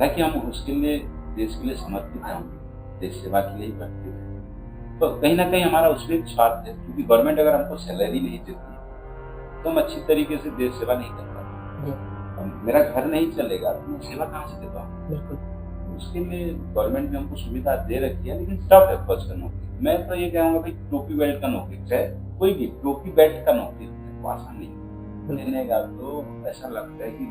हालांकि हम उसके लिए देश के लिए समर्पित हैं, हम देश सेवा के लिए ही करते हैं। तो कहीं ना कहीं हमारा उसमें एक स्वार्थ है, क्योंकि गवर्नमेंट अगर हमको सैलरी नहीं देती तो हम अच्छी तरीके से देश सेवा नहीं कर पाते। मेरा घर नहीं चलेगा तो मैं सेवा कहाँ से दे पाऊँ? बिल्कुल। उसके लिए गवर्नमेंट ने हमको सुविधा दे रखी है, लेकिन टफ है फौज का नौकरी। मैं तो ये कहूँगा भाई टोपी बेल्ट का नौकरी, चाहे कोई भी टोपी बेल्ट का नौकरी वो आसान नहीं लेने का। तो ऐसा लगता है कि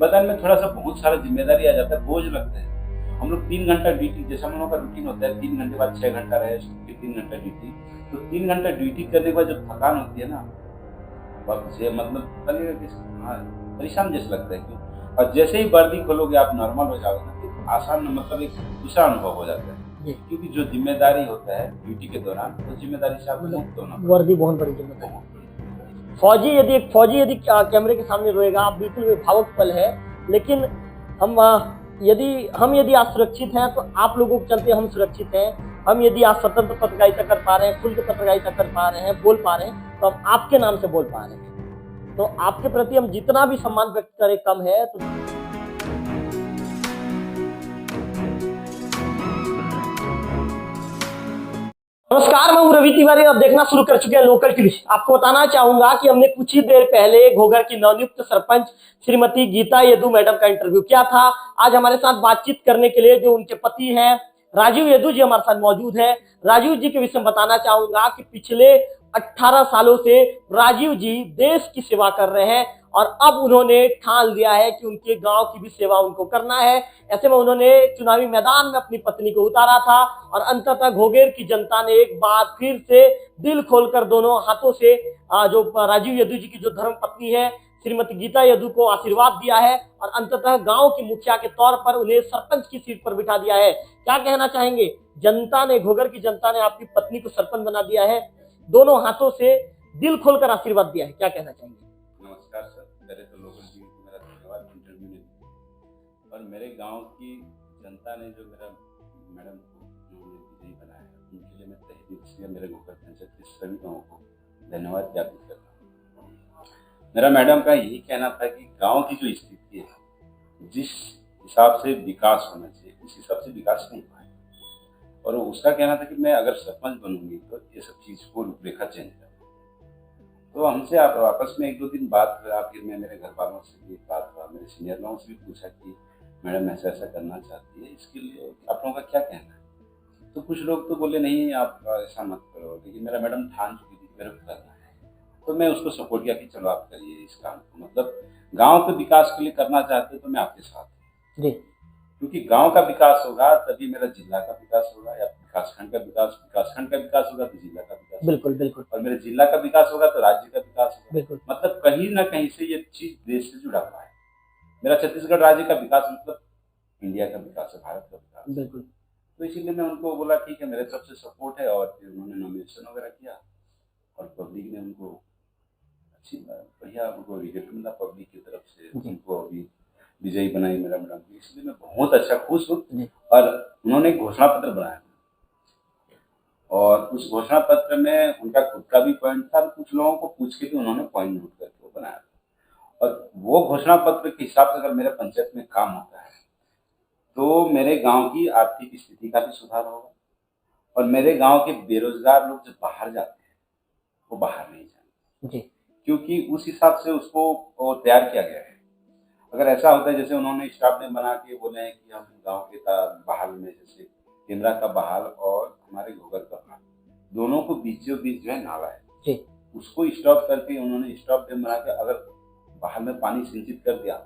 बदन में थोड़ा सा बहुत सारा जिम्मेदारी आ जाता है, बोझ लगता है। हम लोग 3 घंटा ड्यूटी, जैसा हम लोग का रूटीन होता है, 3 घंटे बाद 6 घंटा रेस्ट, फिर 3 घंटा ड्यूटी। तो 3 घंटा ड्यूटी करने के बाद जब थकान होती है ना, मतलब परेशान जैसा लगता है क्यों। और जैसे ही वर्दी खोलोगे आप नॉर्मल हो जाओगे ना, फिर आसान मतलब एक दूसरा अनुभव हो जाता है, क्योंकि जो जिम्मेदारी होता है ड्यूटी के दौरान, वो जिम्मेदारी से आप मुक्त होना, वर्दी बहुत बड़ी जिम्मेदारी। फौजी यदि कैमरे के सामने रोएगा, आप बिल्कुल भावुक पल है, लेकिन यदि आज सुरक्षित हैं तो आप लोगों के चलते हम सुरक्षित हैं। हम यदि आज स्वतंत्र पत्रकारिता कर पा रहे हैं, खुल के पत्रकारिता कर पा रहे हैं, बोल पा रहे हैं, तो हम आपके नाम से बोल पा रहे हैं। तो आपके प्रति हम जितना भी सम्मान व्यक्त करें कम है। तो नमस्कार, मैं हूं रवि तिवारी। अब देखना शुरू कर चुके हैं लोकल टीवी। आपको बताना चाहूंगा कि हमने कुछ ही देर पहले घोघर की नवनियुक्त सरपंच श्रीमती गीता यदू मैडम का इंटरव्यू किया था। आज हमारे साथ बातचीत करने के लिए जो उनके पति हैं राजीव यदू जी हमारे साथ मौजूद है। राजीव जी के विषय में बताना चाहूंगा कि पिछले 18 सालों से राजीव जी देश की सेवा कर रहे हैं और अब उन्होंने ठान लिया है कि उनके गांव की भी सेवा उनको करना है। ऐसे में उन्होंने चुनावी मैदान में अपनी पत्नी को उतारा था और अंततः घोघेर की जनता ने एक बार फिर से दिल खोलकर दोनों हाथों से जो राजीव यदू जी की जो धर्म पत्नी है श्रीमती गीता यदू को आशीर्वाद दिया है और अंततः गांव की मुखिया के तौर पर उन्हें सरपंच की सीट पर बिठा दिया है। क्या कहना चाहेंगे? जनता ने, घोघर की जनता ने आपकी पत्नी को सरपंच बना दिया है, दोनों हाथों से दिल खोलकर आशीर्वाद दिया है, क्या कहना चाहेंगे? नमस्कार सर, पहले तो लोगों जी को मेरा धन्यवाद इंटरव्यू में। और मेरे गांव की जनता ने जो मेरा मैडम को उन्होंने विजयी बनाया है, उनके लिए मैं तहे दिल से मेरे घोघर पंचायत के सभी गाँव को धन्यवाद ज्ञापित करता हूँ। मेरा मैडम का यही कहना था कि गांव की जो स्थिति है, जिस हिसाब से विकास होना चाहिए उस हिसाब से विकास नहीं हुआ है। और उसका कहना था कि मैं अगर सरपंच बनूंगी तो ये सब चीज को रूपरेखा चेंज कर। तो हमसे आपस में 1-2 दिन बात हुआ, फिर मैं मेरे घर वालों से भी बात हुआ, मेरे सीनियर लोगों से भी पूछा कि मैडम ऐसा ऐसा करना चाहती है, इसके लिए आप लोगों का क्या कहना है? तो कुछ लोग तो बोले नहीं आप ऐसा मत करो, लेकिन मेरा मैडम ठान चुकी थी मेरे को करना है। तो मैं उसको सपोर्ट किया कि चलो आप करिए इस काम को, मतलब गांव के विकास के लिए करना चाहते तो मैं आपके साथ हूँ, क्योंकि गांव का विकास होगा तभी मेरा जिला का विकास होगा, या विकासखंड का विकास होगा तो जिला का विकास। बिल्कुल बिल्कुल। और मेरे जिला का विकास होगा तो राज्य का विकास होगा। बिल्कुल। मतलब कहीं ना कहीं से ये चीज देश से जुड़ा हुआ है। मेरा छत्तीसगढ़ राज्य का विकास मतलब इंडिया का विकास है, भारत का विकास। बिल्कुल। तो इसीलिए मैं उनको बोला ठीक है, मेरे तरफ से सपोर्ट है। और फिर उन्होंने नॉमिनेशन वगैरह किया और पब्लिक ने उनको अच्छी बढ़िया उनको रिजल्ट मिला पब्लिक की तरफ से, उनको अभी विजयी बनाई मेरा मैडम। इसलिए मैं बहुत अच्छा खुश हूँ। और उन्होंने घोषणा पत्र बनाया और उस घोषणा पत्र में उनका खुद का भी पॉइंट था, कुछ लोगों को पूछ के भी उन्होंने पॉइंट नोट करके वो बनाया था। और वो घोषणा पत्र के हिसाब से अगर मेरे पंचायत में काम होता है तो मेरे गांव की आर्थिक स्थिति का भी सुधार होगा और मेरे गांव के बेरोजगार लोग जो बाहर जाते हैं वो बाहर नहीं जाएंगे, क्योंकि उस हिसाब से उसको तैयार किया गया है। अगर ऐसा होता है जैसे उन्होंने स्टाफ ने बना के बोले हैं कि हम गांव के बहाल में, जैसे केंद्रा का बहाल और हमारे घोघर का बहाल, दोनों को बीचों बीच जो है नाला है, उसको स्टॉप करके उन्होंने स्टॉप डैम बना के अगर बहाल में पानी सिंचित कर दिया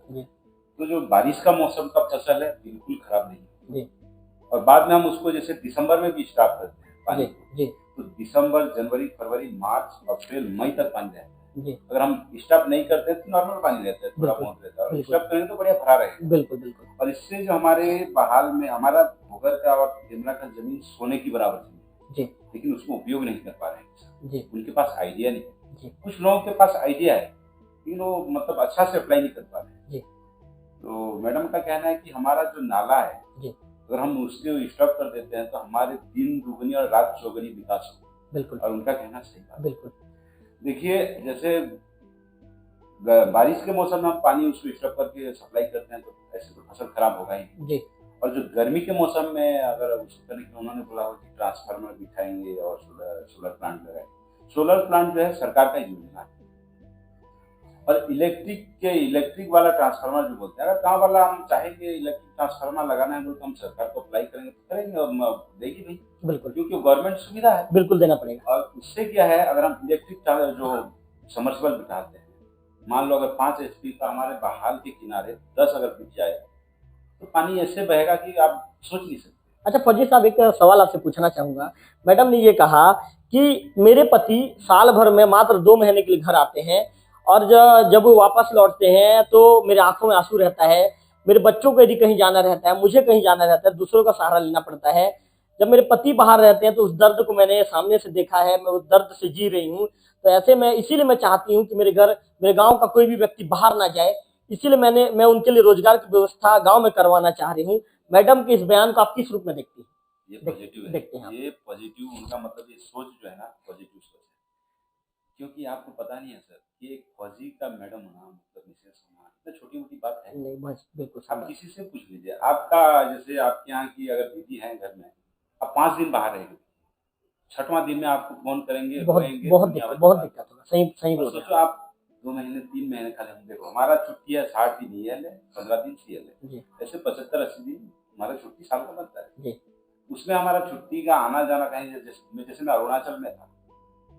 तो जो बारिश का मौसम का फसल है बिल्कुल खराब नहीं। और बाद में हम उसको जैसे दिसंबर में भी स्टॉप करते हैं पानी को, तो दिसंबर, जनवरी, फरवरी, मार्च, अप्रैल, मई तक पानी रहता है। अगर हम स्टॉप नहीं करते तो नॉर्मल पानी रहता है, थोड़ा बहुत रहता है, और स्टॉप करें तो बढ़िया भरा रहेगा। बिल्कुल बिल्कुल। और इससे जो हमारे बहाल में हमारा घोघर का और केंद्रा का जमीन सोने की बराबर जमीन है, लेकिन उसको उपयोग नहीं कर पा रहे हैं, उनके पास आइडिया नहीं है। कुछ लोगों के पास आइडिया है लेकिन वो मतलब अच्छा से अप्लाई नहीं कर पा रहे हैं। तो मैडम का कहना है कि हमारा जो नाला है अगर हम उसके स्टॉप कर देते हैं तो हमारे दिन दुगनी और रात चौगनी विकास होगा। बिल्कुल। और उनका कहना सही बात। बिल्कुल। देखिए जैसे बारिश के मौसम में हम पानी उसको स्टॉक करके सप्लाई करते हैं, तो ऐसे तो फसल खराब होगा ही। जी और जो गर्मी के मौसम में अगर उसको करने के लिए उन्होंने बोला हो कि ट्रांसफार्मर बिठाएंगे और सोलर प्लांट लगाएंगे। सोलर प्लांट जो है सरकार का योजना है। और इलेक्ट्रिक वाला ट्रांसफार्मर जो बोलते हैं, अगर गाँव वाला हम चाहेंगे इलेक्ट्रिक ट्रांसफार्मर लगाना है तो हम सरकार को अप्लाई करेंगे तो करेंगे, और देगी नहीं, बिल्कुल क्योंकि गवर्नमेंट सुविधा है। बिल्कुल देना पड़ेगा। और उससे क्या है, अगर हम इलेक्ट्रिक जो समर्सिबल बिठाते हैं, मान लो अगर 5 HP का हमारे बहाल के किनारे 10 अगर बिक जाए तो पानी ऐसे बहेगा कि आप सोच नहीं सकते। अच्छा फौजी साहब, एक सवाल आपसे पूछना चाहूंगा। मैडम ने ये कहा कि मेरे पति साल भर में मात्र 2 महीने के लिए घर आते हैं और जब वो वापस लौटते हैं तो मेरे आंखों में आंसू रहता है। मेरे बच्चों को यदि कहीं जाना रहता है, मुझे कहीं जाना रहता है, दूसरों का सहारा लेना पड़ता है। जब मेरे पति बाहर रहते हैं तो उस दर्द को मैंने सामने से देखा है, मैं उस दर्द से जी रही हूँ। तो ऐसे में इसीलिए मैं चाहती हूँ कि मेरे गाँव का कोई भी व्यक्ति बाहर ना जाए। इसीलिए मैं उनके लिए रोजगार की व्यवस्था गाँव में करवाना चाह रही हूँ। मैडम के इस बयान को आप किस रूप में देखती हैं? ये पॉजिटिव है, देखते हैं। ये पॉजिटिव, उनका मतलब ये सोच जो है ना, पॉजिटिव सोच है। क्योंकि आपको पता नहीं है सर कि एक फौजी का मैडम होना मतलब मिसेस होना इतना छोटी मोटी बात है नहीं, बस बिल्कुल आप किसी से पूछ लीजिए। आपका जैसे आपके यहाँ की अगर दीदी है घर में, आप 5 दिन बाहर रहेंगे, 6वां दिन में आपको फोन करेंगे, रोएंगे, बहुत दुनिया भर की बहुत बात। दिक्कत होगा। सही सही और बोल रहे सोचो आप 2 महीने 3 महीने खाली, हम देखो हमारा छुट्टी है 60 दिन ईएल है, 15 दिन सीएल हैं है, जी ऐसे 75-80 दिन हमारा छुट्टी साल का बनता है। जी उसमें हमारा छुट्टी का आना जाना कहीं, जैसे मैं अरुणाचल में था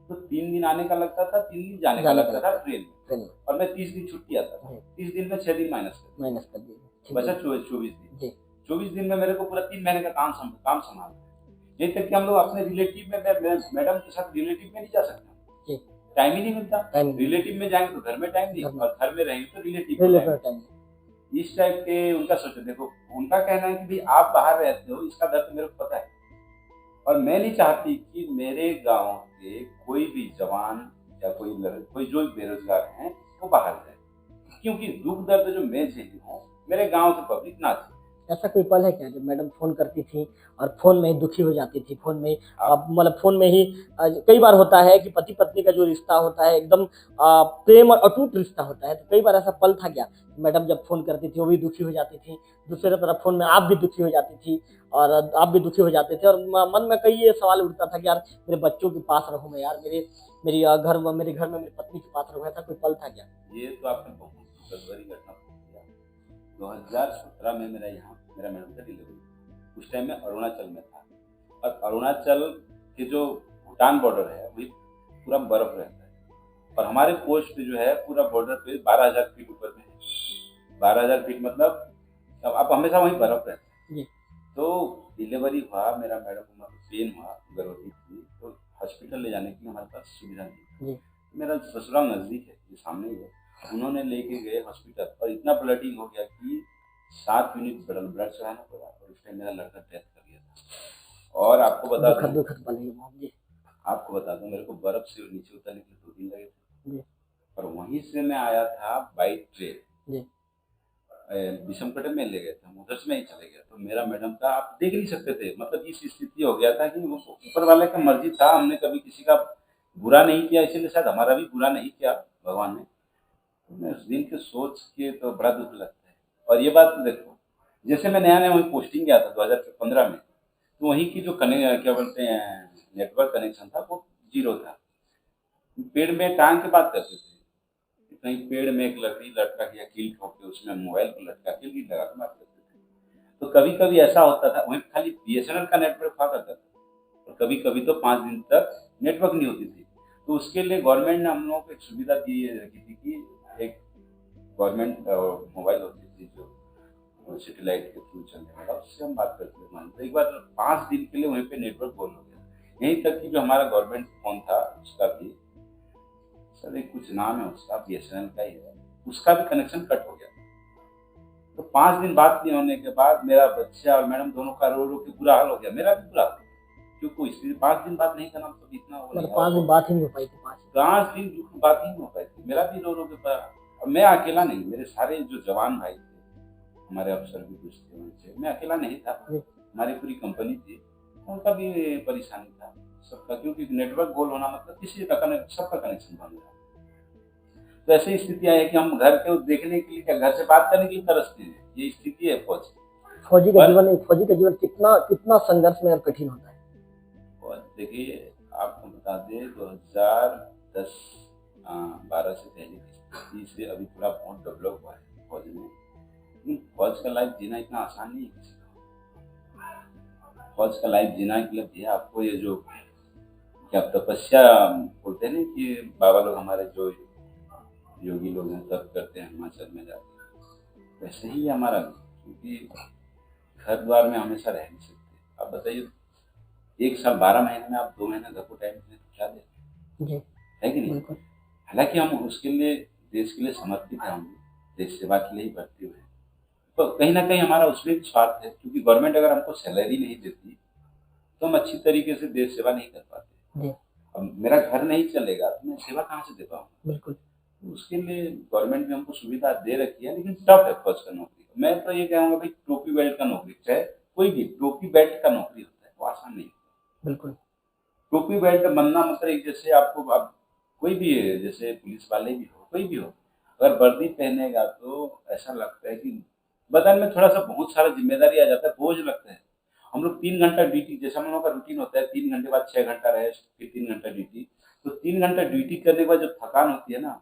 तो 3 दिन आने का लगता था, 3 दिन जाने का लगता था ट्रेन में, ट्रेन और मैं 30 दिन छुट्टी आता था। जी 30 दिन में 6 दिन माइनस कर दीजिए। बचा 24 दिन। जी 24 दिन में मेरे को पूरा 3 महीने का काम संभालना है। यही तक कि हम लोग अपने रिलेटिव में, मैं मैडम के साथ रिलेटिव में नहीं जा सकता, जी टाइम ही नहीं मिलता। टाइम रिलेटिव में जाएंगे तो घर में टाइम नहीं, घर में। और घर में रहेंगे तो रिलेटिव में रिलेटेड टाइम। टाइम। इस टाइप के उनका सोचो। देखो उनका कहना है कि भाई आप बाहर रहते हो, इसका दर्द मेरे को पता है, और मैं नहीं चाहती कि मेरे गांव के कोई भी जवान या कोई जो बेरोजगार हैं वो बाहर जाए, क्योंकि दुख दर्द जो मैं झेली हूँ मेरे गांव की पब्लिक ना झेले। ऐसा कोई पल है क्या जब मैडम फोन करती थी और फोन में ही दुखी हो जाती थी? फोन में मतलब फोन में ही कई बार होता है कि पति पत्नी का जो रिश्ता होता है एकदम प्रेम और अटूट रिश्ता होता है। तो कई बार ऐसा पल था क्या मैडम जब फोन करती थी वो भी दुखी हो जाती थी, दूसरी तरफ फोन में आप भी दुखी हो जाती थी और आप भी दुखी हो जाते थे और मन में कई ये सवाल उठता था कि यार मेरे बच्चों के पास रहूं मैं, यार मेरे घर में मेरी पत्नी के पास रहूं? ऐसा कोई पल था क्या? ये तो आपने बहुत दुखद घटना पूछ दिया। 2017 में मेरा मैडम का डिलीवरी, उस टाइम में अरुणाचल में था, और अरुणाचल के जो भूटान बॉर्डर है वही पूरा बर्फ रहता है, और हमारे पोस्ट पे जो है पूरा बॉर्डर पे 12,000 फीट ऊपर में है। 12,000 फीट मतलब अब हमेशा वहीं बर्फ रहता है। तो डिलीवरी हुआ, मेरा मैडम को पेन हुआ, गर्भवती थी, तो हॉस्पिटल ले जाने की हमारे पास सुविधा नहीं थी। मेरा ससुराल नजदीक है, ये सामने ही है, उन्होंने लेके गए हॉस्पिटल, और इतना ब्लडिंग हो गया कि 7 यूनिट ब्लड चढ़ाना पड़ा, और उस टाइम मेरा लड़का डेथ कर गया था। और आपको बता दूं मेरे को बर्फ से नीचे उतरने के लिए 2 दिन लगे थे, और वहीं से मैं आया था बाई ट्रेन, विषमकटक में ले गए थे, उधर से मैं ही चले गया। तो मेरा मैडम का आप देख नहीं सकते थे, मतलब इस स्थिति हो गया था कि ऊपर वाले का मर्जी था, हमने कभी किसी का बुरा नहीं किया, इसीलिए शायद हमारा भी बुरा नहीं किया भगवान ने। तो मैं उस दिन के सोच के तो बड़ा दुख लगता है। और ये बात देखो, जैसे मैं नया वहीं पोस्टिंग गया था 2015 में, तो वहीं की जो क्या बोलते हैं नेटवर्क कनेक्शन था वो 0 था। पेड़ में टांग के बात करते थे, कहीं पेड़ में एक लकड़ी लटका के या कील ठोक के उसमें मोबाइल को लटका के लीड लगा के बात करते थे। तो कभी कभी ऐसा होता था, वहीं खाली BSNL का नेटवर्क हुआ करता था, और कभी कभी तो 5 दिन तक नेटवर्क नहीं होती थी। तो उसके लिए गवर्नमेंट ने हम लोगों को एक सुविधा दी रखी थी कि एक गवर्नमेंट मोबाइल होती थी जो सैटेलाइट के थ्रू चलने वाला, उससे हम बात करते थे। तो एक बार 5 दिन के लिए वहीं पे नेटवर्क बंद हो गया। यहीं तक कि जो हमारा गवर्नमेंट फोन था उसका भी, सर एक कुछ नाम है उसका, BSNL का ही है, उसका भी कनेक्शन कट हो गया। तो 5 दिन बात नहीं होने के बाद मेरा बच्चा और मैडम दोनों का रो रो के बुरा हाल हो गया, मेरा भी बुरा हाल, क्योंकि इसलिए 5 दिन बात नहीं करना तो इतना वो नहीं, 5 दिन बात ही नहीं हो पाई थी। 5 दिन बात ही नहीं हो पाई थी, मेरा भी रो रो के बुरा। और मैं अकेला नहीं, मेरे सारे जो जवान भाई थे, हमारे अफसर भी कुछ थे, मैं अकेला नहीं था, हमारी पूरी कंपनी थी, उनका भी परेशानी था सबका, क्योंकि नेटवर्क गोल होना मतलब किसी का सबका कनेक्शन बंद रहा। तो ऐसी स्थितियां है कि हम घर को देखने के लिए क्या, घर से बात करने के लिए तरसते हैं। ये स्थिति है फौज की। फौजी का जीवन कितना कितना संघर्ष में और कठिन होता है। और देखिए, आपको बता दें 2010-12 से पहले की स्थिति से अभी थोड़ा बहुत डेवलप हुआ है फौज में। लेकिन फौज का लाइफ जीना इतना आसान नहीं है किसी का। फौज का लाइफ जीना के लिए भैया आपको ये जो क्या तपस्या बोलते हैं ना कि बाबा लोग हमारे जो योगी लोग हैं तप करते हैं हिमाचल में जाते, वैसे ही हमारा, क्योंकि घर द्वार में हमेशा रह नहीं सकते। आप बताइए, 1 साल 12 महीने में आप 2 महीने घर को टाइम दें तो क्या दें, है कि नहीं? हालांकि हम उसके लिए, देश के लिए समर्पित हैं, हम देश सेवा के लिए ही भर्ती हुए हैं। तो कहीं ना कहीं हमारा उसमें भी स्वार्थ है, क्योंकि गवर्नमेंट अगर हमको सैलरी नहीं देती तो हम अच्छी तरीके से देश सेवा नहीं कर पाते। अब मेरा घर नहीं चलेगा तो मैं सेवा कहाँ से दे पाऊंगा? बिल्कुल। उसके लिए गवर्नमेंट ने हमको सुविधा दे रखी है, लेकिन टफ है फौज का नौकरी। मैं तो ये कहूँगा भाई, टोपी बेल्ट का नौकरी, चाहे कोई भी टोपी बेल्ट का नौकरी होता है, वो आसान नहीं होता। बिल्कुल। टोपी बेल्ट बनना मतलब एक, जैसे आपको अब कोई भी है, जैसे पुलिस वाले भी हो, कोई भी हो, अगर वर्दी पहनेगा तो ऐसा लगता है कि बदन में थोड़ा सा बहुत सारा जिम्मेदारी आ जाता है, बोझ लगता है। हम लोग 3 घंटा ड्यूटी, जैसे हम लोग का रूटीन होता है, 3 घंटे बाद 6 घंटा रेस्ट, फिर 3 घंटा ड्यूटी। तो 3 घंटा ड्यूटी करने के बाद जो थकान होती है ना,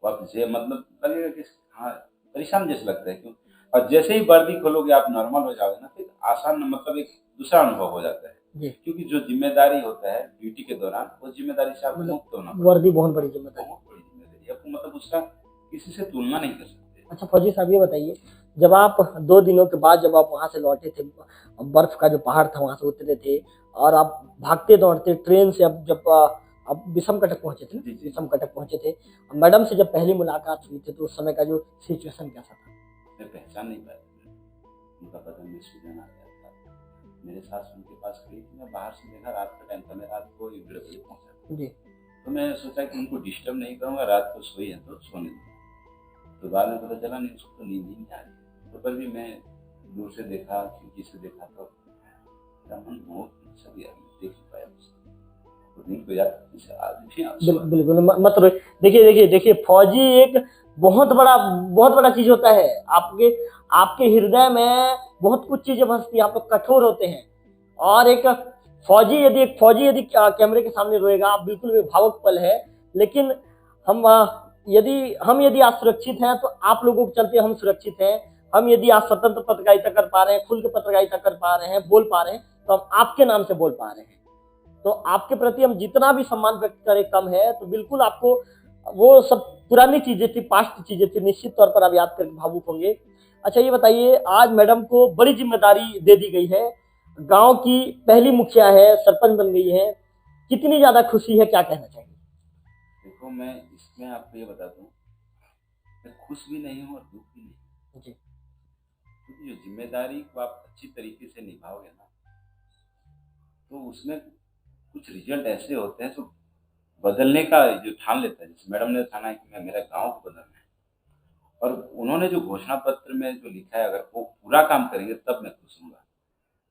वापस ये मतलब लगेगा कि हाँ, परेशान जैसे लगता है। क्यों? और जैसे ही वर्दी खोलोगे आप नॉर्मल हो जाओगे ना, फिर आसान, मतलब एक दूसरा अनुभव हो जाता है। क्योंकि जो जिम्मेदारी होता है ड्यूटी के दौरान, वो जिम्मेदारी से आपको मुक्त होना पड़ता है। वर्दी बहुत बड़ी जिम्मेदारी, आपको मतलब उसका किसी से तुलना नहीं कर सकते। अच्छा फौजी साहब, ये बताइए, जब आप 2 दिनों के बाद जब आप वहां से लौटे थे, बर्फ का जो पहाड़ था वहां से उतरे थे और आप भागते दौड़ते ट्रेन से, अब जब आप विषम कटक पहुंचे थे, विषम कटक पहुंचे थे, मैडम से जब पहली मुलाकात हुई थी तो उस समय का जो सिचुएशन कैसा था? मैं पहचान नहीं पाया, उनका बदन में सूजन आ गया था। मेरे सास उनके पास खड़ी थी, मैं बाहर से देखा, रात का टाइम था, मैं रात को 1-1:30 बजे पहुंचा जी। तो मैं सोचा कि उनको डिस्टर्ब नहीं करूंगा, रात को सोई है तो सोने दूंगा। तो बाद में पता चला नहीं, उसको तो नींद ही नहीं आ रही। तो पर भी मैं दूर से देखा, खिड़की से देखा, तो मेरा मन बहुत अच्छा गया, देख ही पाया उसको। बिल्कुल मत रो। देखिए फौजी एक बहुत बड़ा चीज होता है। आपके हृदय में बहुत कुछ चीजें बसती है, आप लोग कठोर होते हैं। और एक फौजी यदि कैमरे के सामने रोएगा, आप बिल्कुल भी भावुक पल है। लेकिन यदि आज सुरक्षित हैं तो आप लोगों के चलते हम सुरक्षित हैं। हम यदि आज स्वतंत्र पत्रकारिता कर पा रहे हैं, खुल के पत्रकारिता कर पा रहे हैं, बोल पा रहे हैं, तो हम आपके नाम से बोल पा रहे हैं। तो आपके प्रति हम जितना भी सम्मान व्यक्त करें कम है। तो बिल्कुल आपको वो सब पुरानी चीजें थी, पास्ट चीजें थी, निश्चित तौर पर आप याद करके भावुक होंगे। अच्छा ये बताइए, आज मैडम को बड़ी जिम्मेदारी दे दी गई है, गांव की पहली मुखिया है, सरपंच बन गई है, कितनी ज्यादा खुशी है, क्या कहना चाहिए? देखो, मैं इसमें आपको ये बता दूं, मैं खुश भी नहीं हूँ और दुख भी नहीं जी। क्योंकि जो जिम्मेदारी को आप अच्छी तरीके से निभाओगे ना, तो उसमें कुछ रिजल्ट ऐसे होते हैं जो बदलने का जो ठान लेता है। जैसे मैडम ने ठाना है कि मैं, मेरा गांव को बदलना है, और उन्होंने जो घोषणा पत्र में जो लिखा है, अगर वो पूरा काम करेंगे तब मैं खुश हूँगा।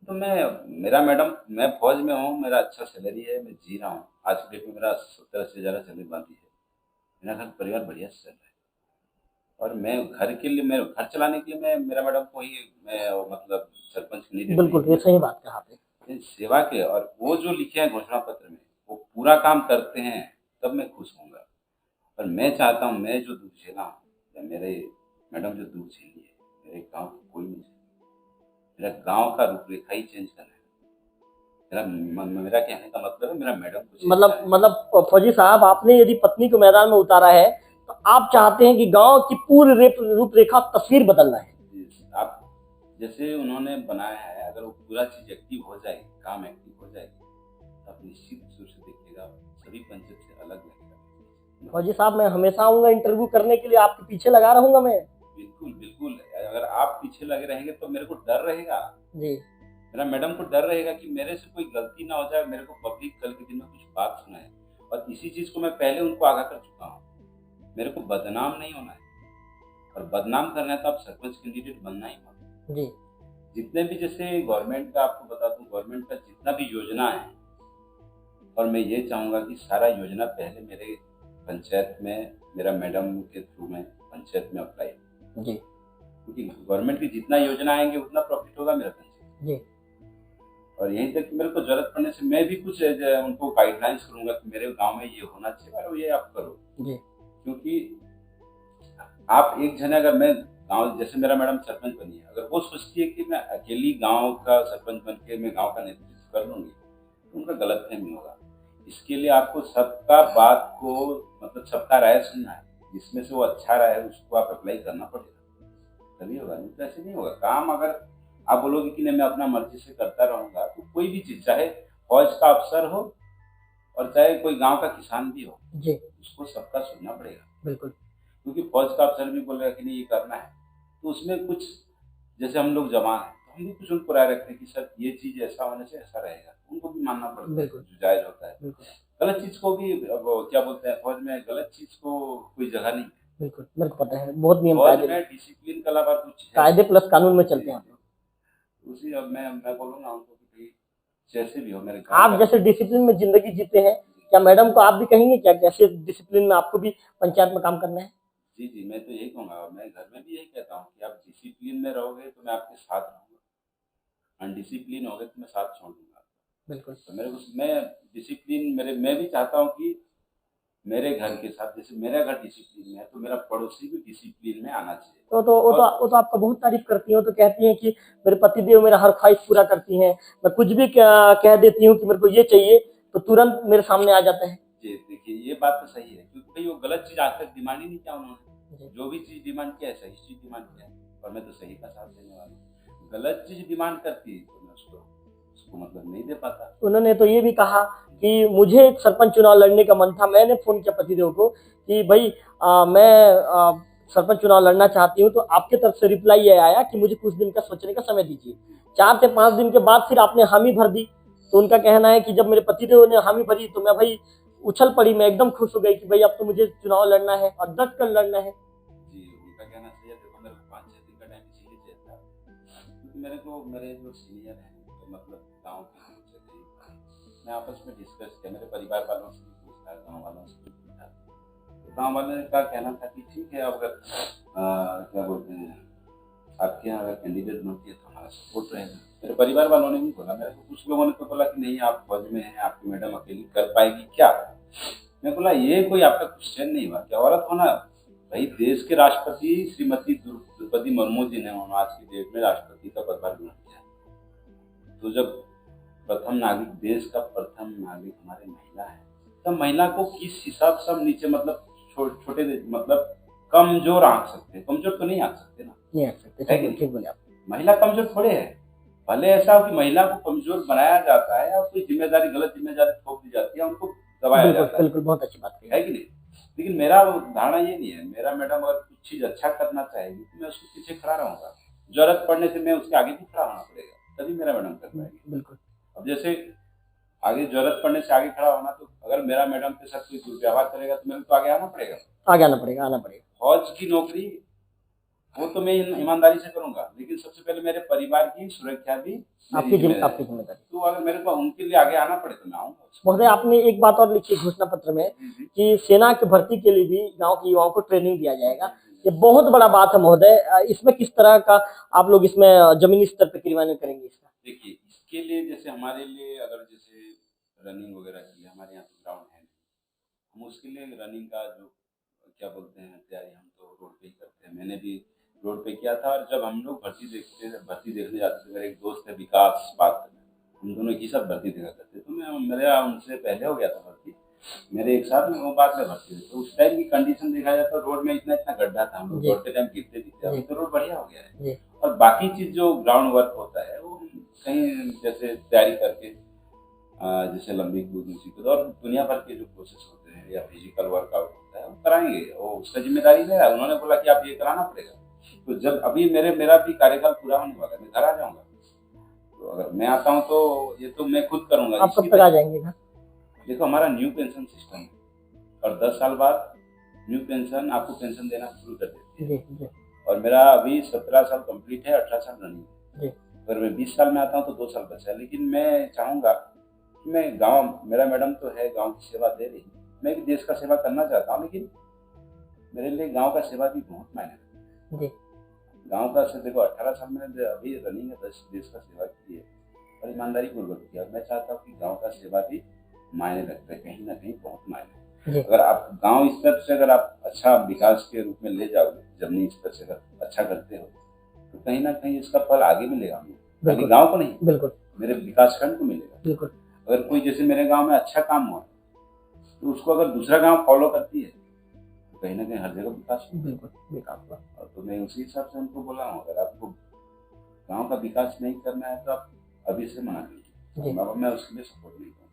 तो मैं फौज में हूँ, मेरा अच्छा सैलरी है, मैं जी रहा हूँ। आज की डेट में मेरा 70-80 हज़ार सैलरी बनती है, मेरा घर परिवार बढ़िया से चल रहा है। और मैं घर के लिए, मेरे घर चलाने के लिए मैं मेरा मैडम को ही मैं मतलब सरपंच नहीं देता। बिल्कुल ये सही बात कहा आपने। सेवा के, और वो जो लिखे हैं घोषणा पत्र में, वो पूरा काम करते हैं, तब मैं खुश होऊंगा। और मैं चाहता हूँ, मैं जो दुख झेला हूँ, या मेरे मैडम जो दुख झेली है, मेरे गांव को कोई नहीं झेला। मेरा गांव का रूपरेखा ही चेंज करना है। मेरा कहने का मतलब है, मेरा मैडम को मतलब फौजी साहब, आपने यदि पत्नी को मैदान में उतारा है तो आप चाहते हैं कि गांव की पूरी रूपरेखा, तस्वीर बदलना है। आप जैसे उन्होंने बनाया है, अगर वो पूरा चीज एक्टिव हो जाएगी, काम एक्टिव हो जाएगी, तो आप निश्चित रूप से देखिएगा सभी पंचायत से अलग लगेगा। फौजी साहब, मैं हमेशा आऊंगा इंटरव्यू करने के लिए, आपके पीछे लगा रहूंगा मैं। बिल्कुल बिल्कुल, अगर आप पीछे लगे रहेंगे तो मेरे को डर रहेगा जी, मेरा मैडम को डर रहेगा कि मेरे से कोई गलती ना हो जाए, मेरे को पब्लिक कल के दिन में कुछ बात सुनाए। और इसी चीज को मैं पहले उनको आगाह कर चुका हूँ, मेरे को बदनाम नहीं होना है। और बदनाम करना है तो आप सरपंच कैंडिडेट बनना ही होगा जी। जितने भी, जैसे गवर्नमेंट का आपको बता दूं, गवर्नमेंट का जितना भी योजना है, और मैं ये चाहूंगा कि सारा योजना पहले मेरे पंचायत में मेरा मैडम के थ्रू मैं पंचायत में अप्लाई, जी क्योंकि गवर्नमेंट की जितना योजना आएंगे उतना प्रॉफिट होगा मेरा पंचायत। जी और यहीं तक कि मेरे को जरूरत पड़ने से मैं भी कुछ उनको गाइडलाइंस करूंगा कि मेरे गांव में ये होना चाहिए और ये आप करो। जी क्योंकि आप एक जने, अगर मैं गांव, जैसे मेरा मैडम सरपंच बनी है, अगर वो सोचती है कि मैं अकेली गांव का सरपंच बन के मैं गांव का नेतृत्व कर लूंगी तो उनका गलतफहमी होगा। इसके लिए आपको सबका बात को, मतलब सबका राय सुनना है, जिसमें से वो अच्छा राय है उसको आप अप्लाई करना पड़ेगा, तभी होगा, नहीं तो ऐसे नहीं होगा काम। अगर आप बोलोगे कि नहीं मैं अपना मर्जी से करता रहूंगा, तो कोई भी चीज, चाहे फौज का अफसर हो और चाहे कोई गांव का किसान भी हो, जी उसको सबका सुनना पड़ेगा। बिल्कुल क्योंकि फौज का अफसर भी बोलेगा कि नहीं ये करना है, तो उसमें कुछ, जैसे हम लोग जवान हैं तो हम भी कुछ उनको राय रखते हैं कि सर ये चीज ऐसा होने से ऐसा रहेगा, उनको भी मानना पड़ता है, बिल्कुल जो जायज होता है। बिल्कुल गलत चीज को भी, अब क्या बोलते हैं, फौज में गलत चीज को कोई जगह नहीं है। बिल्कुल मेरे को पता है, बहुत नियम फौज कायदे में डिसिप्लिन के अलावा कुछ है, कायदे प्लस कानून में चलते हैं आप लोग। उसी, अब मैं बोलूंगा उनको कि भाई जैसे भी हो मेरे आप जैसे डिसिप्लिन में जिंदगी जीते हैं, क्या मैडम को आप भी कहेंगे क्या कैसे डिसिप्लिन में आपको भी पंचायत में काम करना है? जी जी, मैं तो यही कहूंगा, मैं घर में भी यही कहता हूँ कि आप डिसिप्लिन में रहोगे तो मैं आपके साथ रहूंगा, अनडिसिप्लिन हो गए तो मैं साथ छोड़ दूंगा। बिल्कुल तो मेरे को, मैं डिसिप्लिन, मैं भी चाहता हूँ कि मेरे घर के साथ, जैसे मेरा घर डिसिप्लिन में है तो मेरा पड़ोसी भी डिसिप्लिन में आना चाहिए। वो तो आपका बहुत तारीफ करती हैं, वो तो कहती हैं कि मेरे पति देव मेरा हर ख्वाहिश पूरा करती हैं, मैं कुछ भी कह देती हूँ कि मेरे को ये चाहिए तो तुरंत मेरे सामने आ जाता है। जी देखिए, ये बात तो सही है, क्योंकि भाई वो गलत चीज आज तक डिमांड ही नहीं किया उन्होंने। जी। जो भी चीज डिमांड किया है सही चीज डिमांड किया है, और मैं तो सही का साथ देने वाला हूँ। गलत चीज डिमांड करती है तो मैं उसको मतलब नहीं दे पाता। उन्होंने तो ये भी कहा कि मुझे एक सरपंच चुनाव लड़ने का मन था, मैंने फोन किया पतिदेव को कि भाई मैं सरपंच चुनाव लड़ना चाहती हूँ, तो आपके तरफ से रिप्लाई ये आया कि मुझे कुछ दिन का सोचने का समय दीजिए। 4 से 5 दिन के बाद फिर आपने हामी भर दी। तो उनका कहना है कि जब मेरे पतिदेव ने हामी भरी तो मैं भाई उछल पड़ी, मैं एकदम खुश हो गई कि भाई अब तो मुझे चुनाव लड़ना है और डट कर लड़ना है। जी, उनका कहना सही है। देखो, मेरे को 5-6 दिन का टाइम इसीलिए चाहिए था, क्योंकि मेरे को, मेरे जो सीनियर हैं, तो मतलब गाँव के मुझसे करीब, मैं आपस में डिस्कस किया, मेरे परिवार वालों से भी पूछा, गाँव वालों से भी पूछा। तो गाँव वाले का कहना था कि ठीक है, अगर क्या बोलते हैं, आपके यहाँ अगर कैंडिडेट बनती है तो हमारा सपोर्ट रहेगा। मेरे परिवार वालों ने भी बोला, मेरे को कुछ लोगों ने तो बोला कि नहीं आप फौज में हैं, आपकी मैडम अकेली कर पाएगी क्या। मैं बोला ये कोई आपका क्वेश्चन नहीं हुआ, क्या औरत होना, भाई देश के राष्ट्रपति श्रीमती द्रौपदी मुर्मू जी ने आज की डेट में राष्ट्रपति का पदभार ग्रहण किया। तो जब प्रथम नागरिक, देश का प्रथम नागरिक हमारे महिला है, तब महिला को किस हिसाब से हम नीचे, मतलब छोटे मतलब कमजोर आंक सकते हैं? कमजोर तो नहीं आंक सकते ना, नहीं आ सकते, ठीक बोले आप। महिला कमजोर थोड़े है। भले ऐसा हो कि महिला को कमजोर बनाया जाता है, और कोई जिम्मेदारी, गलत जिम्मेदारी थोप दी जाती है, उनको दबाया जाता है। बिल्कुल बहुत अच्छी बात है कि नहीं? लेकिन मेरा धारणा ये नहीं है। मेरा मैडम अगर कुछ चीज अच्छा करना चाहेगी तो मैं उसके पीछे खड़ा रहूंगा, जरूरत पड़ने से मैं उसके आगे भी खड़ा होना पड़ेगा, तभी मेरा मैडम कर पाएगी। बिल्कुल। अब जैसे आगे जरूरत पड़ने से आगे खड़ा होना, तो अगर मेरा मैडम के साथ कोई दुर्व्यवहार करेगा तो मेरे को आगे आना पड़ेगा, आना पड़ेगा। फौज की नौकरी वो तो मैं ईमानदारी से करूंगा, लेकिन सबसे पहले मेरे परिवार की सुरक्षा भी आपकी जिम्मेदारी। तो अगर मेरे को उनके लिए आगे आना पड़े तो मैं आऊंगा। महोदय, आपने एक बात और लिखी घोषणा पत्र में कि सेना की भर्ती के लिए भी गांव के युवाओं को ट्रेनिंग दिया जाएगा। ये बहुत बड़ा बात है महोदय, इसमें किस तरह का आप लोग इसमें जमीनी स्तर पर क्रियान्वयन करेंगे इसका? देखिए, इसके लिए जैसे हमारे लिए, अगर जैसे रनिंग वगैरह के लिए हमारे यहाँ तो ग्राउंड है नहीं, हम उसके लिए रनिंग का जो क्या बोलते हैं तैयारी, हम तो रोड पे ही करते हैं। मैंने भी रोड पे किया था, और जब हम लोग भर्ती देखने जाते थे, मेरे एक दोस्त है विकास पात्र, हम दोनों एक ही साथ भर्ती देखा करते, तो मेरा उनसे पहले हो गया था भर्ती, मेरे एक साथ में वो बाद में भर्ती हुई। तो उस टाइम की कंडीशन देखा जाए तो रोड में इतना गड्ढा था, हम लोग दौड़ते टाइम गिरते भी थे। अभी तो रोड बढ़िया हो गया है। और बाकी चीज जो ग्राउंड वर्क होता है वो कहीं जैसे तैयारी करके, जैसे लंबी कूद, ऊंची कूद और दुनिया भर के जो प्रोसेस होते हैं या फिजिकल वर्कआउट होता है वो कराएंगे, वो उसका जिम्मेदारी मेरा है। उन्होंने बोला कि आप ये कराना पड़ेगा। तो जब अभी मेरा भी कार्यकाल पूरा होने वाला है, मैं घर आ जाऊंगा। तो अगर मैं आता हूँ तो ये तो मैं खुद करूंगा। आप कब तक आ जाएंगे घर? देखो, हमारा न्यू पेंशन सिस्टम है, और 10 साल बाद न्यू पेंशन आपको पेंशन देना शुरू कर देती है। और मेरा अभी 17 साल कंप्लीट है, 18 साल रनिंग है। अगर मैं 20 साल में आता हूँ तो 2 साल बचा है। लेकिन मैं चाहूंगा कि मैं गाँव, मेरा मैडम तो है गाँव की सेवा दे रही, मैं भी देश का सेवा करना चाहता हूँ, लेकिन मेरे लिए गांव का सेवा भी बहुत मायने रखता है। जी गांव का से देखो 18 साल मैंने अभी रनिंग है, देश का सेवा की है और ईमानदारी पूर्वक किया। मैं चाहता हूँ कि गांव का सेवा भी मायने रखता है, कहीं ना कहीं बहुत मायने। जी अगर आप गांव स्तर से अगर आप अच्छा विकास के रूप में ले जाओगे, जमीनी स्तर से अगर अच्छा करते हो तो कहीं ना कहीं इसका फल आगे मिलेगा। खाली बिल्कुल गांव को नहीं, बिल्कुल मेरे विकास खंड को मिलेगा। बिल्कुल अगर कोई जैसे मेरे गांव में अच्छा काम हो तो उसको अगर दूसरा गांव फॉलो करती है तो कहीं ना कहीं हर जगह विकास होगा। बिल्कुल विकास हुआ। और तो मैं उसी हिसाब से उनको बोला हूँ, अगर आपको गांव का विकास नहीं करना है तो आप अभी से मना कीजिए। जी मैं उसके लिए सपोर्ट नहीं करूँगा।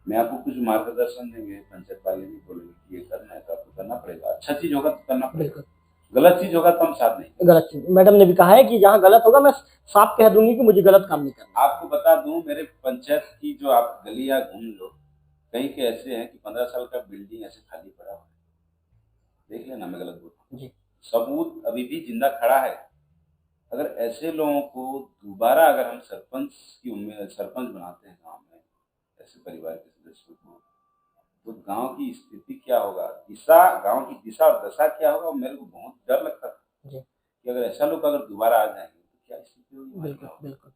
मैं आपको कुछ मार्गदर्शन देंगे, पंचायत वाले भी बोलेंगे कि ये करना है तो आपको करना पड़ेगा। अच्छा चीज होगा तो करना पड़ेगा, बिल्कुल गलत चीज होगा तो हम साथ नहीं। गलत चीज मैडम ने भी कहा है कि जहाँ गलत होगा मैं साफ कह दूंगी कि मुझे गलत काम नहीं करना। आपको बता दूं, मेरे पंचायत की जो आप गलियां घूम लो, कहीं के ऐसे हैं कि 15 साल का बिल्डिंग ऐसे खाली पड़ा हुआ है, देख लेना, मैं गलत बोलता हूँ, जी सबूत अभी भी जिंदा खड़ा है। अगर ऐसे लोगों को दोबारा अगर हम सरपंच बनाते हैं गांव में, ऐसे परिवार के सदस्यों को, तो गांव की स्थिति क्या होगा, गांव की दिशा और दशा क्या होगा, मेरे को बहुत डर लगता था जी कि अगर ऐसा लोग अगर दोबारा आ जाएंगे तो क्या स्थिति होगी। बिल्कुल बिल्कुल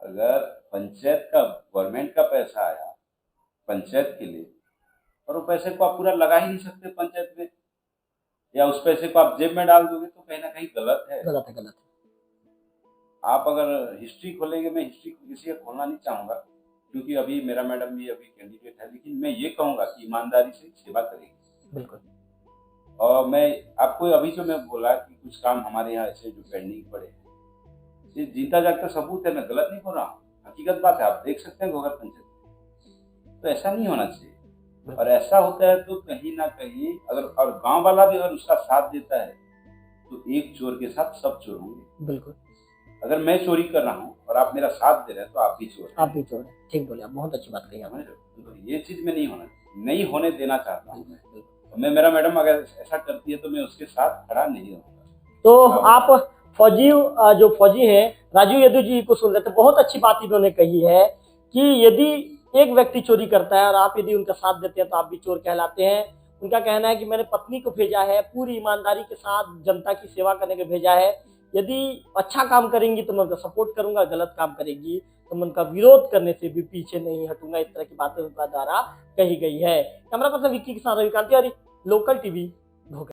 अगर पंचायत का, गवर्नमेंट का पैसा आया पंचायत के लिए और वो पैसे को आप पूरा लगा ही नहीं सकते पंचायत में, या उस पैसे को आप जेब में डाल दोगे तो कहीं ना कहीं गलत है। गलत है गलत है। आप अगर हिस्ट्री खोलेंगे, मैं हिस्ट्री किसी का खोलना नहीं चाहूंगा क्योंकि अभी मेरा मैडम भी अभी कैंडिडेट है, लेकिन मैं ये कहूंगा कि ईमानदारी से सेवा करेगी। बिल्कुल और मैं आपको अभी जो मैं बोला कि कुछ काम हमारे यहाँ ऐसे जो पेंडिंग पड़े हैं, ये जीता जागता सबूत है, मैं गलत नहीं बोल रहा हूँ, हकीकत बात है, आप देख सकते हैं घोघर पंचायत। तो ऐसा नहीं होना चाहिए, और ऐसा होता है तो कहीं ना कहीं अगर और गांव वाला भी अगर उसका साथ देता है तो एक चोर के साथ सब चोर होंगे। बिल्कुल अगर मैं चोरी कर रहा हूँ और आप मेरा साथ दे रहे हैं तो आप भी चोर हैं। आप भी चोर हैं, ठीक बोले आप, बहुत अच्छी बात कही आपने। तो ये चीज में नहीं होने देना चाहता हूँ बिल्कुल। मैं। मेरा मैडम अगर ऐसा करती है तो मैं उसके साथ खड़ा नहीं रहूंगा। तो आप फौजी जो फौजी हैं राजू यदु जी को सुन रहे थे, बहुत अच्छी बात इन्होंने कही है कि यदि एक व्यक्ति चोरी करता है और आप यदि उनका साथ देते हैं तो आप भी चोर कहलाते हैं। उनका कहना है कि मैंने पत्नी को भेजा है, पूरी ईमानदारी के साथ जनता की सेवा करने के भेजा है, यदि अच्छा काम करेंगी तो मैं उनका सपोर्ट करूंगा, गलत काम करेगी तो मैं उनका विरोध करने से भी पीछे नहीं हटूंगा। इस तरह की बातें उनका द्वारा कही गई है। कैमरा पर्सन विक्की के साथ रविकांत तिवारी, लोकल टीवी, घोघर।